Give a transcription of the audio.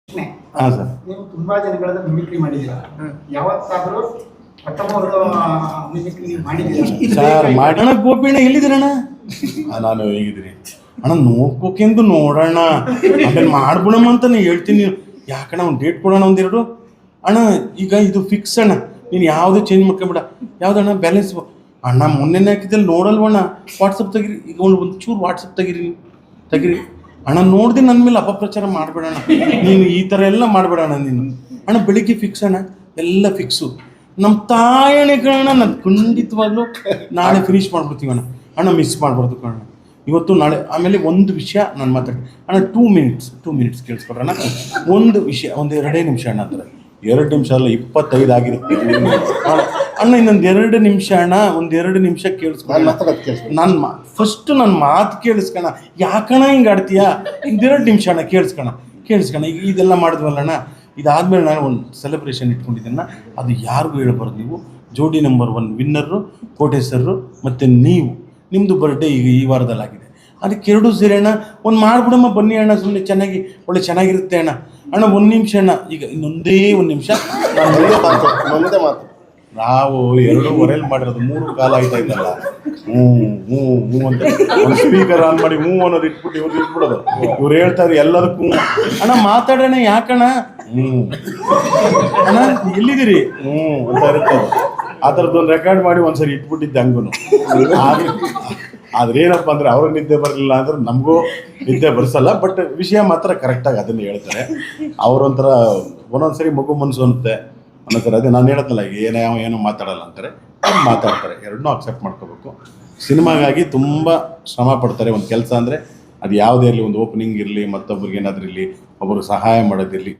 ಹಾಂ ಸರ್. ನೀವು ತುಂಬಾ ಜನಗಳನ್ನ ಮಿಮಿಕ್ರಿ ಮಾಡಿದ್ದೀರಾ. ಯಾವತ್ತಾದ್ರೂ ಮೊಟ್ಟಮೊದಲು ಮಿಮಿಕ್ರಿ ಮಾಡಿದ್ದೀರಾ ಸರ್ ಮಾಡಿ ಅಣ್ಣ ಗೋಪಿಣ್ಣ ಎಲ್ಲಿದ್ದೀರಣ್ಣ? ನಾನು ಹೇಗಿದ್ದೀನಿ ಅಣ್ಣ ನೋಡ್ಕೋಕೆಂದು ನೋಡೋಣ ಆಮೇಲೆ ಮಾಡ್ಬಿಡಮ್ಮ ಅಂತ ನೀನು ಹೇಳ್ತೀನಿ. ಯಾಕಣ್ಣ ಒಂದು ಡೇಟ್ ಕೊಡೋಣ ಒಂದೆರಡು ಅಣ್ಣ. ಈಗ ಇದು ಫಿಕ್ಸ್ ಅಣ್ಣ, ನೀನು ಯಾವುದೇ ಚೇಂಜ್ ಮಾಡ್ಕೊಬೇಡ. ಯಾವುದಣ್ಣ ಬ್ಯಾಲೆನ್ಸ್ ಅಣ್ಣ ಮೊನ್ನೆ ಹಾಕಿದ್ದಲ್ಲಿ ನೋಡಲ್ವಣ್ಣ. ವಾಟ್ಸಪ್ ತೆಗಿರಿ, ಈಗ ಒಂದು ಚೂರು ವಾಟ್ಸಪ್ ತೆಗಿರಿ ಅಣ್ಣ. ನೋಡಿದೆ ನನ್ನ ಮೇಲೆ ಅಪಪ್ರಚಾರ ಮಾಡಬೇಡಣ ನೀನು, ಈ ಥರ ಎಲ್ಲ ಮಾಡಬೇಡಣ ನೀನು ಅಣ್ಣ. ಬೆಳಿಗ್ಗೆ ಫಿಕ್ಸ್ ಅಣ್ಣ, ಎಲ್ಲ ಫಿಕ್ಸು. ನಮ್ಮ ತಾಯಣೆ ಕಣ, ನಾನು ಖಂಡಿತವಾಗ್ಲೂ ನಾಳೆ ಫಿನಿಶ್ ಮಾಡ್ಬಿಡ್ತೀವಣ್ಣ. ಅಣ್ಣ ಮಿಸ್ ಮಾಡಬಾರ್ದು ಕಣ ಇವತ್ತು ನಾಳೆ. ಆಮೇಲೆ ಒಂದು ವಿಷಯ ನಾನು ಮಾತಾಡಿ ಅಣ್ಣ, 2 ಮಿನಿಟ್ಸ್ ಕೇಳಿಸ್ಕೊಡ್ರಣ್ಣ. ಒಂದು ವಿಷಯ, ಒಂದು 2 ನಿಮಿಷ ಅಣ್ಣ. ಆ ಥರ 2 ನಿಮಿಷ ಅಲ್ಲ, 25 ಆಗಿರುತ್ತೆ ಅಣ್ಣ. ಇನ್ನೊಂದು 2 ನಿಮಿಷ ಅಣ್ಣ, ಒಂದು 2 ನಿಮಿಷ ಕೇಳಿಸ್ಕೊಂಡು ನಾನು ಫಸ್ಟ್ ನನ್ನ ಮಾತು ಕೇಳಿಸ್ಕಣ. ಯಾಕಣ್ಣ ಹಿಂಗೆ ಆಡ್ತೀಯಾ? ಒಂದು 2 ನಿಮಿಷ ಅಣ್ಣ ಕೇಳಿಸ್ಕಣ. ಈಗ ಇದೆಲ್ಲ ಮಾಡಿದ್ವಲ್ಲ ಅಣ್ಣ, ಇದಾದಮೇಲೆ ನಾನು ಒಂದು ಸೆಲೆಬ್ರೇಷನ್ ಇಟ್ಕೊಂಡಿದ್ದೆಣ್ಣ. ಅದು ಯಾರಿಗೂ ಹೇಳ್ಬಾರ್ದು. ನೀವು ಜೋಡಿ ನಂಬರ್ 1 ವಿನ್ನರು ಕೋಟೇಶ್ವರರು ಮತ್ತು ನೀವು, ನಿಮ್ಮದು ಬರ್ಡೇ ಈಗ ಈ ವಾರದಲ್ಲಾಗಿದೆ. ಅದಕ್ಕೆ 2 ಸೇರಿ ಅಣ್ಣ ಒಂದು ಮಾಡಿಬಿಡಮ್ಮ, ಬನ್ನಿ ಅಣ್ಣ. ಸುಮ್ಮನೆ ಚೆನ್ನಾಗಿರುತ್ತೆ ಅಣ್ಣ. 1 ನಿಮಿಷ ಅಣ್ಣ, ಈಗ ಇನ್ನೊಂದೇ 1 ನಿಮಿಷ. ಮುಂದೆ ಮಾತು ನಾವು 2:15 ಮಾಡಿರೋದು 3 ಕಾಲ ಆಯ್ತಾ ಇದ್ದಲ್ಲ. ಹ್ಞೂ ಅಂತ ಒಂದು ಸ್ಪೀಕರ್ ಆನ್ ಮಾಡಿ ಹ್ಞೂ ಅನ್ನೋದು ಇಟ್ಬಿಡೋದು. ಇವ್ರು ಹೇಳ್ತಾರೆ ಎಲ್ಲದಕ್ಕೂ ಅಣ್ಣ ಮಾತಾಡೋಣ. ಯಾಕಣ್ಣ ಅಣ್ಣ ಎಲ್ಲಿದ್ದೀರಿ ಅಂತ ಇರ್ತಾರೆ. ಆ ಥರದ್ದೊಂದು ರೆಕಾರ್ಡ್ ಮಾಡಿ ಒಂದ್ಸರಿ ಇಟ್ಬಿಟ್ಟಿದ್ದೆ ಹಂಗೂ. ಆದ್ರೆ ಏನಪ್ಪ ಅಂದರೆ ಅವ್ರಿಗೆ ನಿದ್ದೆ ಬರಲಿಲ್ಲ ಅಂದ್ರೆ ನಮಗೂ ನಿದ್ದೆ ಬರ್ಸಲ್ಲ. ಬಟ್ ವಿಷಯ ಮಾತ್ರ ಕರೆಕ್ಟಾಗಿ ಅದನ್ನು ಹೇಳ್ತಾರೆ. ಅವರೊಂಥರ ಒಂದೊಂದ್ಸರಿ ಮಗು ಮನಸ್ಸು ಅನ್ನುತ್ತೆ ಅನ್ನೋಥರ. ಅದೇ ನಾನು ಹೇಳತ್ತಲ್ಲ, ಈಗ ಏನೋ ಮಾತಾಡಲ್ಲ ಅಂತಾರೆ, ಮಾತಾಡ್ತಾರೆ. ಎರಡನ್ನೂ ಅಕ್ಸೆಪ್ಟ್ ಮಾಡ್ಕೋಬೇಕು. ಸಿನಿಮಾಗಾಗಿ ತುಂಬ ಶ್ರಮ ಪಡ್ತಾರೆ. ಒಂದು ಕೆಲಸ ಅಂದರೆ ಅದು ಯಾವುದೇ ಇರಲಿ, ಒಂದು ಓಪನಿಂಗ್ ಇರಲಿ, ಮತ್ತೊಬ್ಬರಿಗೆ ಏನಾದರೂ ಇರಲಿ, ಒಬ್ಬರು ಸಹಾಯ ಮಾಡೋದಿರಲಿ.